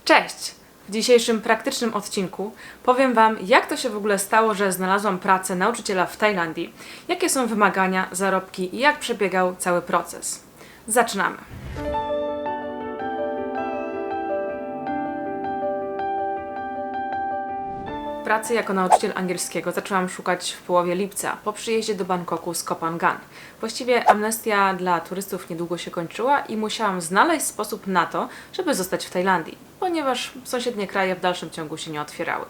Cześć! W dzisiejszym praktycznym odcinku powiem Wam, jak to się w ogóle stało, że znalazłam pracę nauczyciela w Tajlandii, jakie są wymagania, zarobki i jak przebiegał cały proces. Zaczynamy! Pracy jako nauczyciel angielskiego zaczęłam szukać w połowie lipca, po przyjeździe do Bangkoku z Koh Phangan. Właściwie amnestia dla turystów niedługo się kończyła i musiałam znaleźć sposób na to, żeby zostać w Tajlandii, ponieważ sąsiednie kraje w dalszym ciągu się nie otwierały.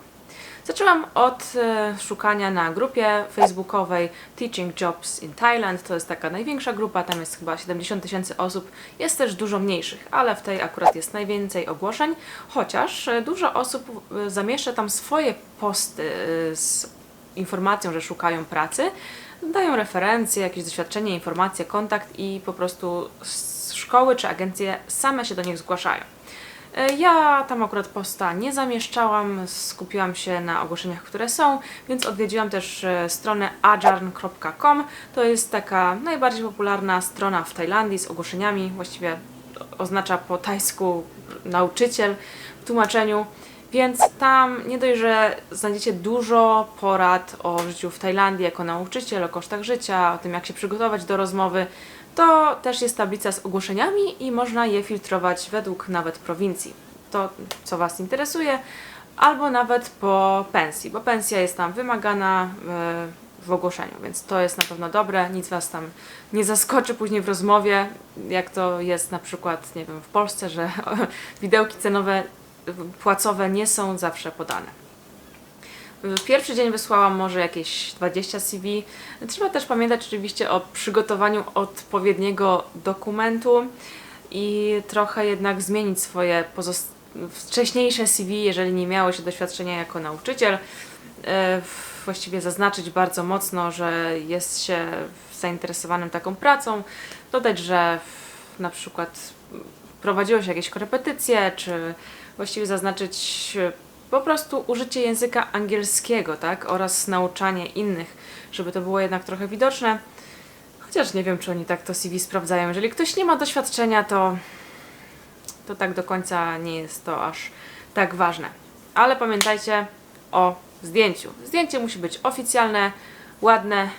Zaczęłam od szukania na grupie facebookowej Teaching Jobs in Thailand. To jest taka największa grupa, tam jest chyba 70 000 osób. Jest też dużo mniejszych, ale w tej akurat jest najwięcej ogłoszeń, chociaż dużo osób zamieszcza tam swoje posty z informacją, że szukają pracy. Dają referencje, jakieś doświadczenie, informacje, kontakt i po prostu szkoły czy agencje same się do nich zgłaszają. Ja tam akurat posta nie zamieszczałam, skupiłam się na ogłoszeniach, które są, więc odwiedziłam też stronę ajarn.com. To jest taka najbardziej popularna strona w Tajlandii z ogłoszeniami, właściwie oznacza po tajsku nauczyciel w tłumaczeniu, więc tam nie dość, że znajdziecie dużo porad o życiu w Tajlandii jako nauczyciel, o kosztach życia, o tym, jak się przygotować do rozmowy, to też jest tablica z ogłoszeniami i można je filtrować według nawet prowincji. To, co Was interesuje, albo nawet po pensji, bo pensja jest tam wymagana w ogłoszeniu, więc to jest na pewno dobre, nic Was tam nie zaskoczy później w rozmowie, jak to jest na przykład, nie wiem, w Polsce, że widełki cenowe, płacowe nie są zawsze podane. W pierwszy dzień wysłałam może jakieś 20 CV. Trzeba też pamiętać oczywiście o przygotowaniu odpowiedniego dokumentu i trochę jednak zmienić swoje wcześniejsze CV, jeżeli nie miało się doświadczenia jako nauczyciel. Właściwie zaznaczyć bardzo mocno, że jest się zainteresowanym taką pracą. Dodać, że na przykład prowadziło się jakieś korepetycje, czy właściwie zaznaczyć po prostu użycie języka angielskiego, tak? Oraz nauczanie innych, żeby to było jednak trochę widoczne. Chociaż nie wiem, czy oni tak to CV sprawdzają. Jeżeli ktoś nie ma doświadczenia, to tak do końca nie jest to aż tak ważne. Ale pamiętajcie o zdjęciu. Zdjęcie musi być oficjalne, ładne,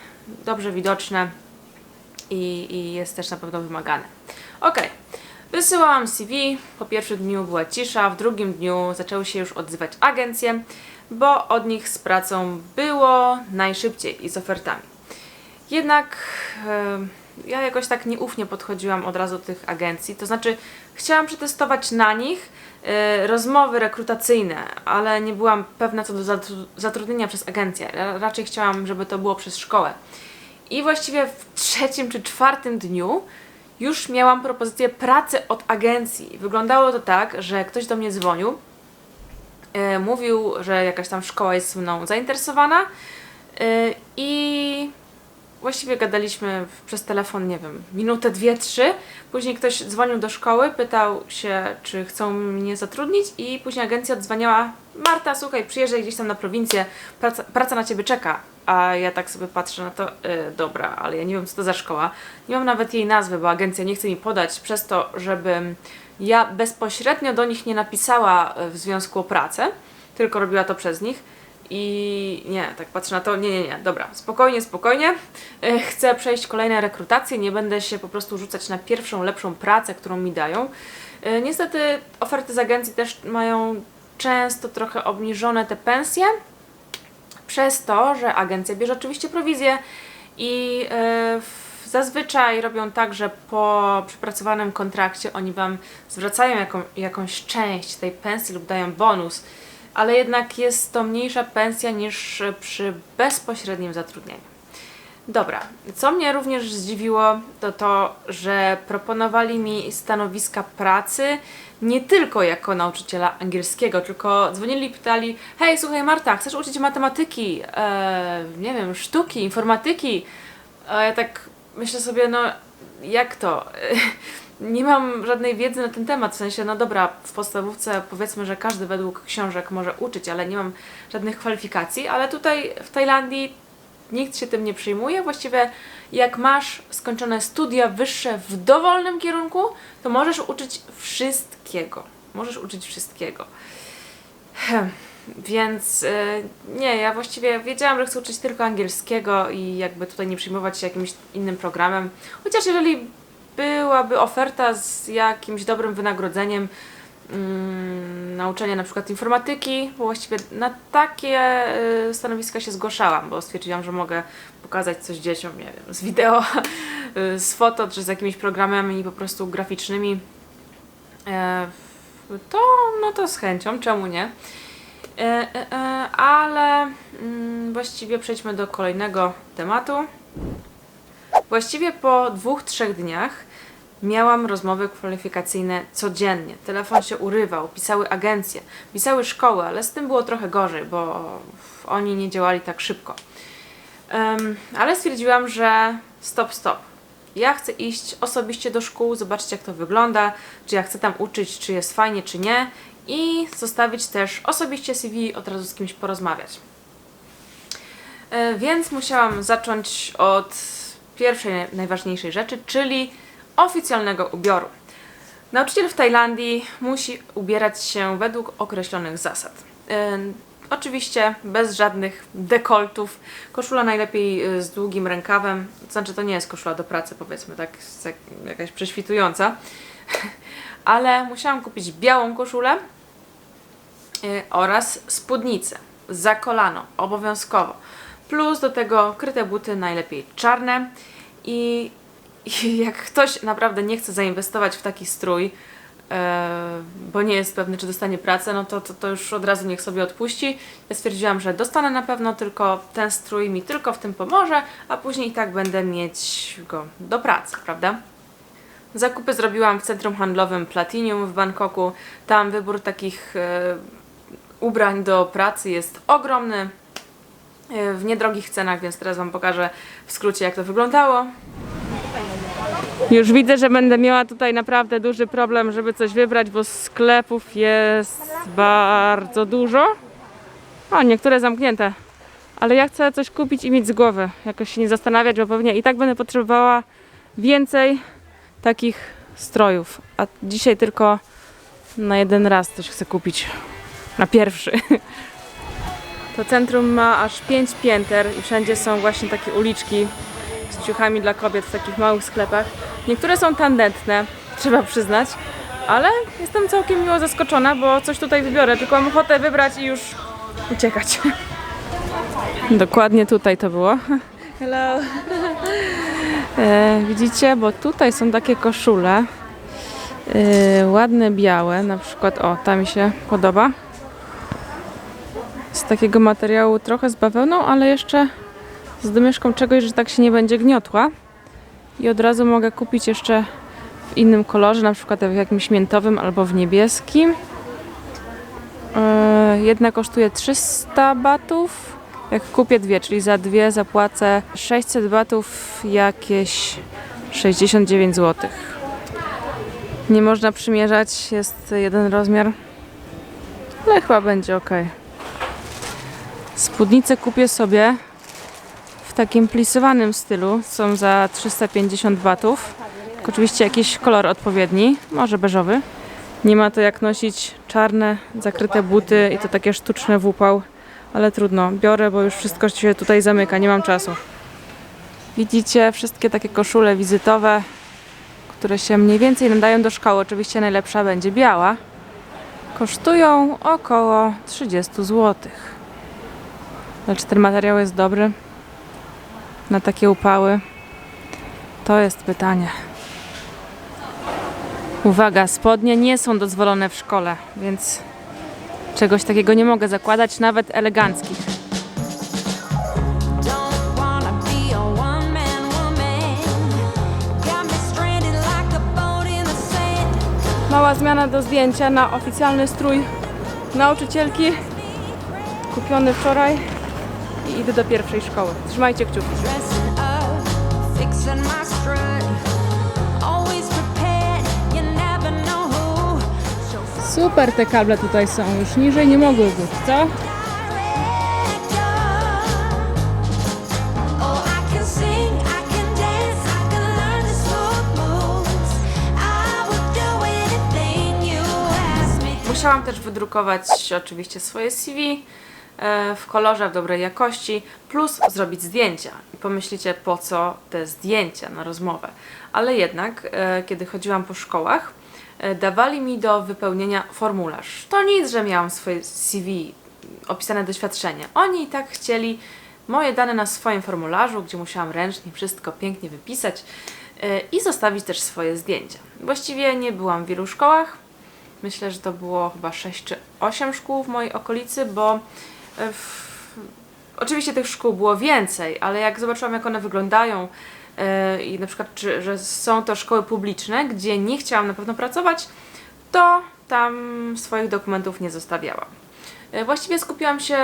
dobrze widoczne i jest też na pewno wymagane. Ok. Wysyłałam CV, po pierwszym dniu była cisza, w drugim dniu zaczęły się już odzywać agencje, bo od nich z pracą było najszybciej i z ofertami. Jednak ja jakoś tak nieufnie podchodziłam od razu do tych agencji, to znaczy chciałam przetestować na nich rozmowy rekrutacyjne, ale nie byłam pewna co do zatrudnienia przez agencję, raczej chciałam, żeby to było przez szkołę. I właściwie w trzecim czy czwartym dniu już miałam propozycję pracy od agencji. Wyglądało to tak, że ktoś do mnie dzwonił, mówił, że jakaś tam szkoła jest mną zainteresowana i właściwie gadaliśmy przez telefon, nie wiem, minutę, dwie, trzy. Później ktoś dzwonił do szkoły, pytał się, czy chcą mnie zatrudnić i później agencja odzwaniała: Marta, słuchaj, przyjeżdżaj gdzieś tam na prowincję, praca na Ciebie czeka. A ja tak sobie patrzę na to, dobra, ale ja nie wiem, co to za szkoła. Nie mam nawet jej nazwy, bo agencja nie chce mi podać przez to, żebym ja bezpośrednio do nich nie napisała w związku o pracę, tylko robiła to przez nich. I nie, tak patrzę na to, nie, dobra, spokojnie. Chcę przejść kolejne rekrutacje, nie będę się po prostu rzucać na pierwszą, lepszą pracę, którą mi dają. Niestety oferty z agencji też mają często trochę obniżone te pensje, przez to, że agencja bierze oczywiście prowizję i zazwyczaj robią tak, że po przepracowanym kontrakcie oni Wam zwracają jakąś część tej pensji lub dają bonus, ale jednak jest to mniejsza pensja niż przy bezpośrednim zatrudnieniu. Dobra, co mnie również zdziwiło, to to, że proponowali mi stanowiska pracy nie tylko jako nauczyciela angielskiego, tylko dzwonili i pytali: hej, słuchaj Marta, chcesz uczyć matematyki, nie wiem, sztuki, informatyki? A ja tak myślę sobie, no jak to? Nie mam żadnej wiedzy na ten temat, w sensie, no dobra, w podstawówce powiedzmy, że każdy według książek może uczyć, ale nie mam żadnych kwalifikacji, ale tutaj w Tajlandii nikt się tym nie przejmuje. Właściwie jak masz skończone studia wyższe w dowolnym kierunku, to możesz uczyć wszystkiego. możesz uczyć wszystkiego. Więc nie, ja właściwie wiedziałam, że chcę uczyć tylko angielskiego i jakby tutaj nie przyjmować się jakimś innym programem. Chociaż jeżeli byłaby oferta z jakimś dobrym wynagrodzeniem, nauczenia na przykład informatyki, bo właściwie na takie stanowiska się zgłaszałam, bo stwierdziłam, że mogę pokazać coś dzieciom, nie wiem, z wideo, z foto, czy z jakimiś programami po prostu graficznymi, to z chęcią, czemu nie? Ale właściwie przejdźmy do kolejnego tematu. Właściwie po 2-3 dniach miałam rozmowy kwalifikacyjne codziennie. Telefon się urywał, pisały agencje, pisały szkoły, ale z tym było trochę gorzej, bo oni nie działali tak szybko. Ale stwierdziłam, że stop. Ja chcę iść osobiście do szkół, zobaczyć jak to wygląda, czy ja chcę tam uczyć, czy jest fajnie, czy nie i zostawić też osobiście CV, od razu z kimś porozmawiać. Więc musiałam zacząć od pierwszej, najważniejszej rzeczy, czyli oficjalnego ubioru. Nauczyciel w Tajlandii musi ubierać się według określonych zasad. Oczywiście bez żadnych dekoltów. Koszula najlepiej z długim rękawem. Znaczy to nie jest koszula do pracy, powiedzmy, tak jakaś prześwitująca. Ale musiałam kupić białą koszulę oraz spódnicę za kolano, obowiązkowo. Plus do tego kryte buty, najlepiej czarne. I jak ktoś naprawdę nie chce zainwestować w taki strój, bo nie jest pewny, czy dostanie pracę, no to już od razu niech sobie odpuści. Ja stwierdziłam, że dostanę na pewno, tylko ten strój mi tylko w tym pomoże, a później i tak będę mieć go do pracy, prawda? Zakupy zrobiłam w centrum handlowym Platinum w Bangkoku. Tam wybór takich ubrań do pracy jest ogromny, w niedrogich cenach, więc teraz Wam pokażę w skrócie, jak to wyglądało. Już widzę, że będę miała tutaj naprawdę duży problem, żeby coś wybrać, bo sklepów jest bardzo dużo. O, niektóre zamknięte. Ale ja chcę coś kupić i mieć z głowy. Jakoś się nie zastanawiać, bo pewnie i tak będę potrzebowała więcej takich strojów. A dzisiaj tylko na jeden raz coś chcę kupić. Na pierwszy. To centrum ma aż 5 pięter i wszędzie są właśnie takie uliczki z ciuchami dla kobiet w takich małych sklepach. Niektóre są tandetne, trzeba przyznać, ale jestem całkiem miło zaskoczona, bo coś tutaj wybiorę, tylko mam ochotę wybrać i już uciekać. Dokładnie tutaj to było. Hello! Widzicie, bo tutaj są takie koszule ładne, białe, na przykład, o, ta mi się podoba. Z takiego materiału trochę z bawełną, ale jeszcze z domieszką czegoś, że tak się nie będzie gniotła. I od razu mogę kupić jeszcze w innym kolorze, na przykład w jakimś miętowym albo w niebieskim. Jedna kosztuje 300 batów. Jak kupię dwie, czyli za dwie zapłacę 600 batów, jakieś 69 zł. Nie można przymierzać, jest jeden rozmiar, ale chyba będzie ok. Spódnicę kupię sobie w takim plisowanym stylu, są za 350 batów. Tylko oczywiście jakiś kolor odpowiedni, może beżowy. Nie ma to jak nosić czarne, zakryte buty i to takie sztuczne w upał, ale trudno, biorę, bo już wszystko się tutaj zamyka, nie mam czasu. Widzicie wszystkie takie koszule wizytowe, które się mniej więcej nadają do szkoły. Oczywiście najlepsza będzie biała. Kosztują około 30 zł. Ale czy ten materiał jest dobry na takie upały? To jest pytanie. Uwaga, spodnie nie są dozwolone w szkole, więc czegoś takiego nie mogę zakładać, nawet eleganckich. Mała zmiana do zdjęcia na oficjalny strój nauczycielki, kupiony wczoraj i idę do pierwszej szkoły. Trzymajcie kciuki. Super te kable tutaj są, już niżej nie mogły być, co? Musiałam też wydrukować oczywiście swoje CV w kolorze, w dobrej jakości, plus zrobić zdjęcia. I pomyślicie, po co te zdjęcia na rozmowę. Ale jednak, kiedy chodziłam po szkołach, dawali mi do wypełnienia formularz. To nic, że miałam swoje CV, opisane doświadczenie. Oni i tak chcieli moje dane na swoim formularzu, gdzie musiałam ręcznie wszystko pięknie wypisać i zostawić też swoje zdjęcia. Właściwie nie byłam w wielu szkołach. Myślę, że to było chyba 6 czy 8 szkół w mojej okolicy, bo oczywiście tych szkół było więcej, ale jak zobaczyłam, jak one wyglądają i na przykład, że są to szkoły publiczne, gdzie nie chciałam na pewno pracować, to tam swoich dokumentów nie zostawiałam. Właściwie skupiłam się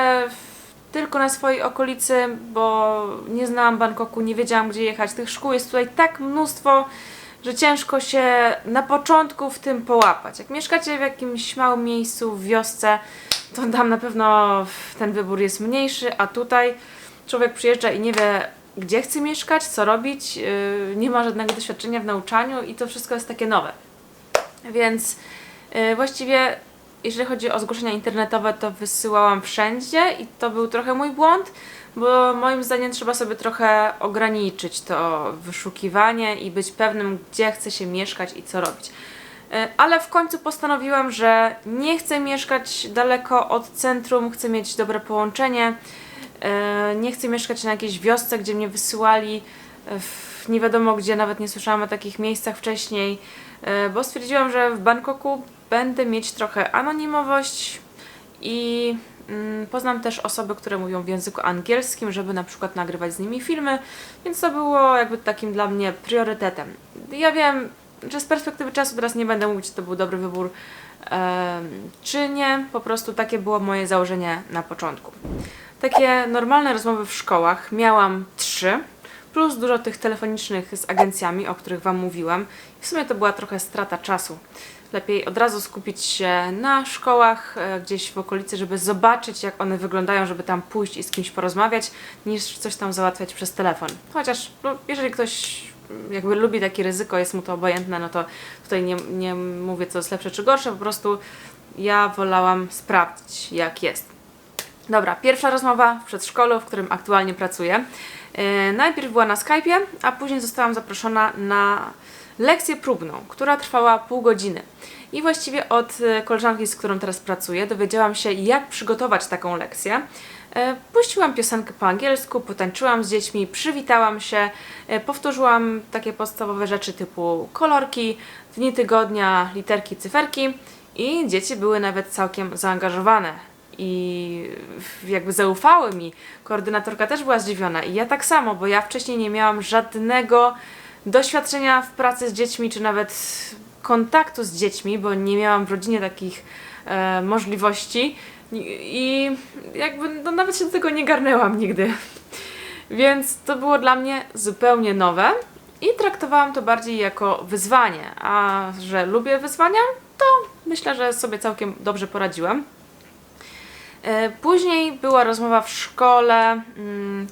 tylko na swojej okolicy, bo nie znałam Bangkoku, nie wiedziałam, gdzie jechać. Tych szkół jest tutaj tak mnóstwo, że ciężko się na początku w tym połapać. Jak mieszkacie w jakimś małym miejscu, w wiosce, to tam na pewno ten wybór jest mniejszy, a tutaj człowiek przyjeżdża i nie wie, gdzie chce mieszkać, co robić, nie ma żadnego doświadczenia w nauczaniu i to wszystko jest takie nowe. Więc właściwie jeżeli chodzi o zgłoszenia internetowe, to wysyłałam wszędzie i to był trochę mój błąd, bo moim zdaniem trzeba sobie trochę ograniczyć to wyszukiwanie i być pewnym, gdzie chce się mieszkać i co robić. Ale w końcu postanowiłam, że nie chcę mieszkać daleko od centrum, chcę mieć dobre połączenie, nie chcę mieszkać na jakiejś wiosce, gdzie mnie wysyłali w nie wiadomo gdzie, nawet nie słyszałam o takich miejscach wcześniej, bo stwierdziłam, że w Bangkoku będę mieć trochę anonimowość i poznam też osoby, które mówią w języku angielskim, żeby na przykład nagrywać z nimi filmy, więc to było jakby takim dla mnie priorytetem. Ja wiem, że z perspektywy czasu teraz nie będę mówić, czy to był dobry wybór, czy nie, po prostu takie było moje założenie na początku. Takie normalne rozmowy w szkołach miałam 3, plus dużo tych telefonicznych z agencjami, o których Wam mówiłam. W sumie to była trochę strata czasu. Lepiej od razu skupić się na szkołach gdzieś w okolicy, żeby zobaczyć, jak one wyglądają, żeby tam pójść i z kimś porozmawiać, niż coś tam załatwiać przez telefon. Chociaż no, jeżeli ktoś jakby lubi takie ryzyko, jest mu to obojętne, no to tutaj nie mówię, co jest lepsze czy gorsze, po prostu ja wolałam sprawdzić, jak jest. Dobra, pierwsza rozmowa w przedszkolu, w którym aktualnie pracuję. Najpierw była na Skype'ie, a później zostałam zaproszona na lekcję próbną, która trwała pół godziny. I właściwie od koleżanki, z którą teraz pracuję, dowiedziałam się, jak przygotować taką lekcję. Puściłam piosenkę po angielsku, potańczyłam z dziećmi, przywitałam się, powtórzyłam takie podstawowe rzeczy typu kolorki, dni tygodnia, literki, cyferki i dzieci były nawet całkiem zaangażowane i jakby zaufały mi. Koordynatorka też była zdziwiona i ja tak samo, bo ja wcześniej nie miałam żadnego doświadczenia w pracy z dziećmi, czy nawet kontaktu z dziećmi, bo nie miałam w rodzinie takich możliwości i jakby no, nawet się do tego nie garnęłam nigdy. Więc to było dla mnie zupełnie nowe i traktowałam to bardziej jako wyzwanie, a że lubię wyzwania, to myślę, że sobie całkiem dobrze poradziłam. Później była rozmowa w szkole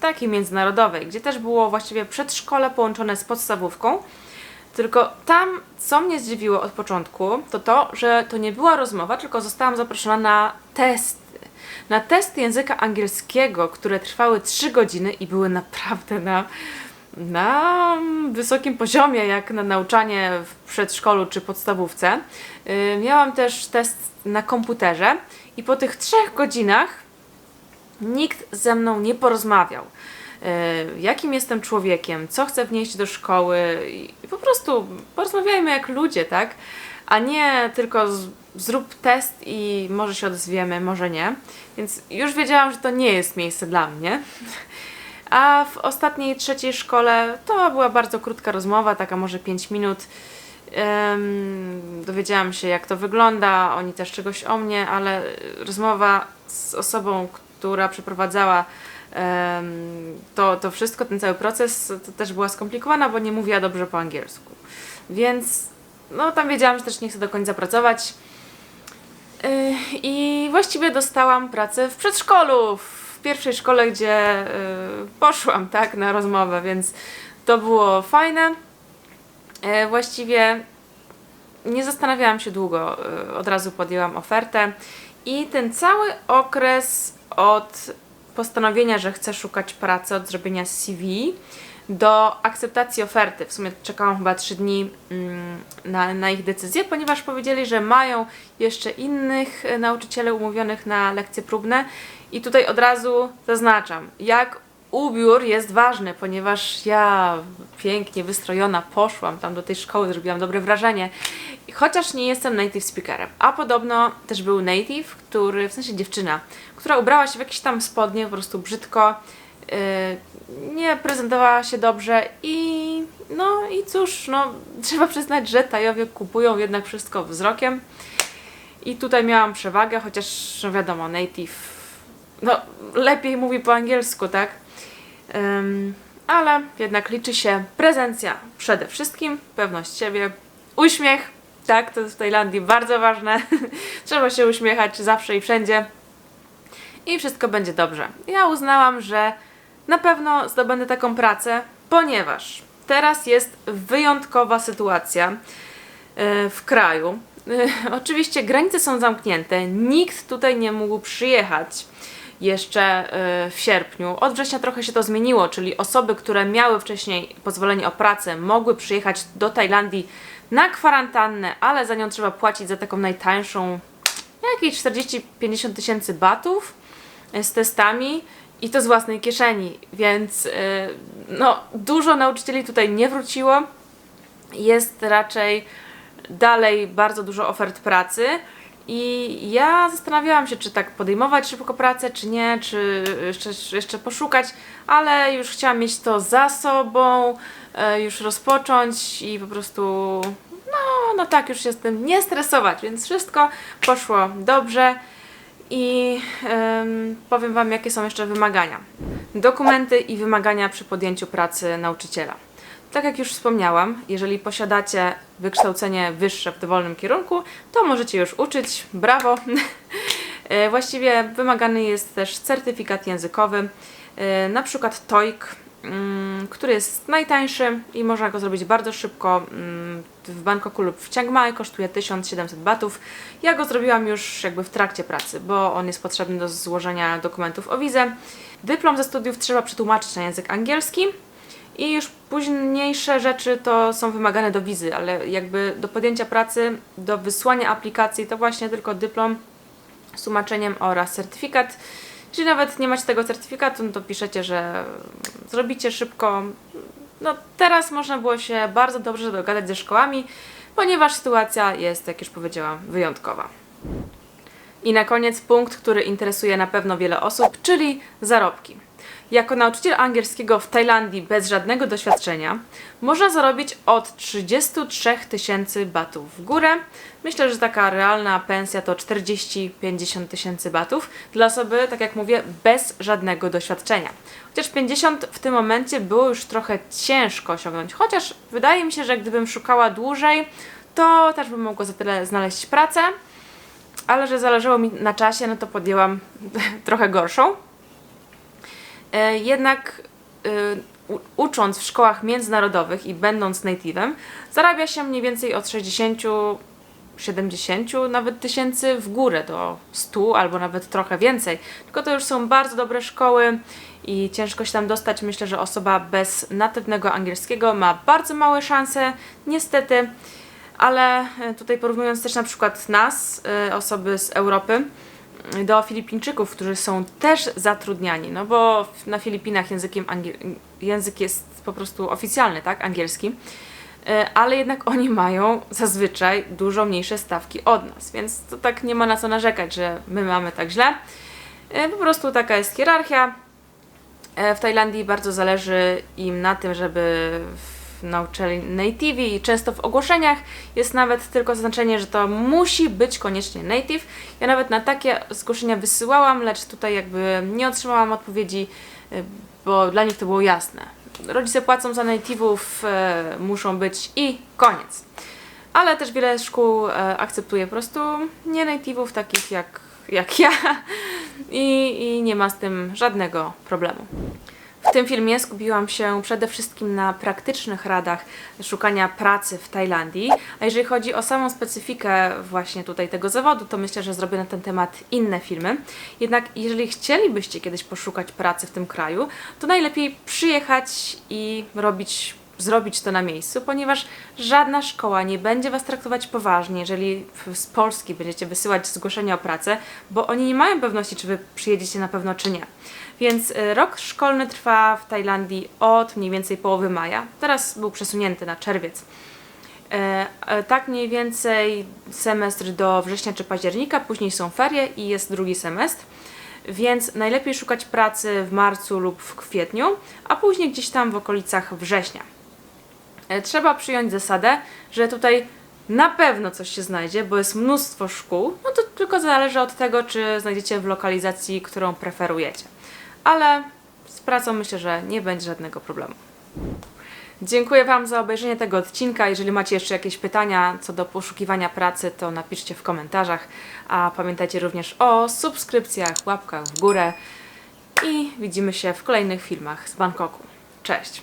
takiej międzynarodowej, gdzie też było właściwie przedszkole połączone z podstawówką. Tylko tam, co mnie zdziwiło od początku, to, że to nie była rozmowa, tylko zostałam zaproszona na testy. Na testy języka angielskiego, które trwały 3 godziny i były naprawdę na wysokim poziomie, jak na nauczanie w przedszkolu czy podstawówce. Miałam też test na komputerze i po tych 3 godzinach nikt ze mną nie porozmawiał. Jakim jestem człowiekiem, co chcę wnieść do szkoły i po prostu porozmawiajmy jak ludzie, tak? A nie tylko zrób test i może się odezwiemy, może nie. Więc już wiedziałam, że to nie jest miejsce dla mnie. A w ostatniej, 3. szkole to była bardzo krótka rozmowa, taka może 5 minut. Dowiedziałam się, jak to wygląda, oni też czegoś o mnie, ale rozmowa z osobą, która przeprowadzała to wszystko, ten cały proces, to też była skomplikowana, bo nie mówiła dobrze po angielsku. Więc no tam wiedziałam, że też nie chcę do końca pracować. I właściwie dostałam pracę w przedszkolu, w pierwszej szkole, gdzie poszłam, tak, na rozmowę, więc to było fajne. Właściwie nie zastanawiałam się długo, od razu podjęłam ofertę i ten cały okres od postanowienia, że chcę szukać pracy, od zrobienia CV do akceptacji oferty. W sumie czekałam chyba 3 dni na ich decyzję, ponieważ powiedzieli, że mają jeszcze innych nauczycieli umówionych na lekcje próbne i tutaj od razu zaznaczam, jak ubiór jest ważny, ponieważ ja pięknie wystrojona poszłam tam do tej szkoły, zrobiłam dobre wrażenie, chociaż nie jestem native speakerem, a podobno też był native, który, w sensie dziewczyna, która ubrała się w jakieś tam spodnie, po prostu brzydko, nie prezentowała się dobrze i no i cóż, no trzeba przyznać, że Tajowie kupują jednak wszystko wzrokiem i tutaj miałam przewagę, chociaż no wiadomo, native no lepiej mówi po angielsku, tak? Ale jednak liczy się prezencja przede wszystkim, pewność siebie, uśmiech, tak, to jest w Tajlandii bardzo ważne, trzeba się uśmiechać zawsze i wszędzie i wszystko będzie dobrze. Ja uznałam, że na pewno zdobędę taką pracę, ponieważ teraz jest wyjątkowa sytuacja w kraju. Oczywiście granice są zamknięte, nikt tutaj nie mógł przyjechać jeszcze w sierpniu. Od września trochę się to zmieniło, czyli osoby, które miały wcześniej pozwolenie o pracę, mogły przyjechać do Tajlandii na kwarantannę, ale za nią trzeba płacić za taką najtańszą jakieś 40-50 tysięcy batów z testami i to z własnej kieszeni, więc no, dużo nauczycieli tutaj nie wróciło. Jest raczej dalej bardzo dużo ofert pracy i ja zastanawiałam się, czy tak podejmować szybko pracę, czy nie, czy jeszcze poszukać, ale już chciałam mieć to za sobą, już rozpocząć i po prostu no tak, już się z tym nie stresować, więc wszystko poszło dobrze. I powiem Wam, jakie są jeszcze wymagania. Dokumenty i wymagania przy podjęciu pracy nauczyciela. Tak jak już wspomniałam, jeżeli posiadacie wykształcenie wyższe w dowolnym kierunku, to możecie już uczyć, brawo! Właściwie wymagany jest też certyfikat językowy, na przykład TOEIC, który jest najtańszy i można go zrobić bardzo szybko w Bangkoku lub w Chiang Mai, kosztuje 1700 batów. Ja go zrobiłam już jakby w trakcie pracy, bo on jest potrzebny do złożenia dokumentów o wizę. Dyplom ze studiów trzeba przetłumaczyć na język angielski i już późniejsze rzeczy to są wymagane do wizy, ale jakby do podjęcia pracy, do wysłania aplikacji to właśnie tylko dyplom z tłumaczeniem oraz certyfikat. Jeśli nawet nie macie tego certyfikatu, no to piszecie, że zrobicie szybko. No teraz można było się bardzo dobrze dogadać ze szkołami, ponieważ sytuacja jest, jak już powiedziałam, wyjątkowa. I na koniec punkt, który interesuje na pewno wiele osób, czyli zarobki. Jako nauczyciel angielskiego w Tajlandii bez żadnego doświadczenia można zarobić od 33 tysięcy batów w górę. Myślę, że taka realna pensja to 40-50 tysięcy batów dla osoby, tak jak mówię, bez żadnego doświadczenia. Chociaż 50 w tym momencie było już trochę ciężko osiągnąć, chociaż wydaje mi się, że gdybym szukała dłużej, to też bym mogła za tyle znaleźć pracę, ale że zależało mi na czasie, no to podjęłam trochę gorszą. Jednak ucząc w szkołach międzynarodowych i będąc native'em, zarabia się mniej więcej od 60, 70 nawet tysięcy w górę do 100 albo nawet trochę więcej. Tylko to już są bardzo dobre szkoły i ciężko się tam dostać. Myślę, że osoba bez natywnego angielskiego ma bardzo małe szanse, niestety. Ale tutaj porównując też na przykład nas, osoby z Europy, do Filipińczyków, którzy są też zatrudniani, no bo na Filipinach język jest po prostu oficjalny, tak, angielski, ale jednak oni mają zazwyczaj dużo mniejsze stawki od nas, więc to tak nie ma na co narzekać, że my mamy tak źle. Po prostu taka jest hierarchia. W Tajlandii bardzo zależy im na tym, żeby nauczyli native i często w ogłoszeniach jest nawet tylko zaznaczenie, że to musi być koniecznie native. Ja nawet na takie zgłoszenia wysyłałam, lecz tutaj jakby nie otrzymałam odpowiedzi, bo dla nich to było jasne. Rodzice płacą za native'ów, muszą być i koniec. Ale też wiele szkół akceptuje po prostu nie native'ów takich jak ja i nie ma z tym żadnego problemu. W tym filmie skupiłam się przede wszystkim na praktycznych radach szukania pracy w Tajlandii, a jeżeli chodzi o samą specyfikę właśnie tutaj tego zawodu, to myślę, że zrobię na ten temat inne filmy. Jednak jeżeli chcielibyście kiedyś poszukać pracy w tym kraju, to najlepiej przyjechać i zrobić to na miejscu, ponieważ żadna szkoła nie będzie Was traktować poważnie, jeżeli z Polski będziecie wysyłać zgłoszenia o pracę, bo oni nie mają pewności, czy Wy przyjedziecie na pewno, czy nie. Więc rok szkolny trwa w Tajlandii od mniej więcej połowy maja. Teraz był przesunięty na czerwiec. Tak mniej więcej semestr do września czy października, później są ferie i jest drugi semestr. Więc najlepiej szukać pracy w marcu lub w kwietniu, a później gdzieś tam w okolicach września. Trzeba przyjąć zasadę, że tutaj na pewno coś się znajdzie, bo jest mnóstwo szkół, no to tylko zależy od tego, czy znajdziecie w lokalizacji, którą preferujecie. Ale z pracą myślę, że nie będzie żadnego problemu. Dziękuję Wam za obejrzenie tego odcinka. Jeżeli macie jeszcze jakieś pytania co do poszukiwania pracy, to napiszcie w komentarzach. A pamiętajcie również o subskrypcjach, łapkach w górę i widzimy się w kolejnych filmach z Bangkoku. Cześć!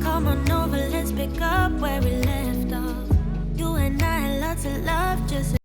Come on over, let's pick up where we left off. You and I had lots of love just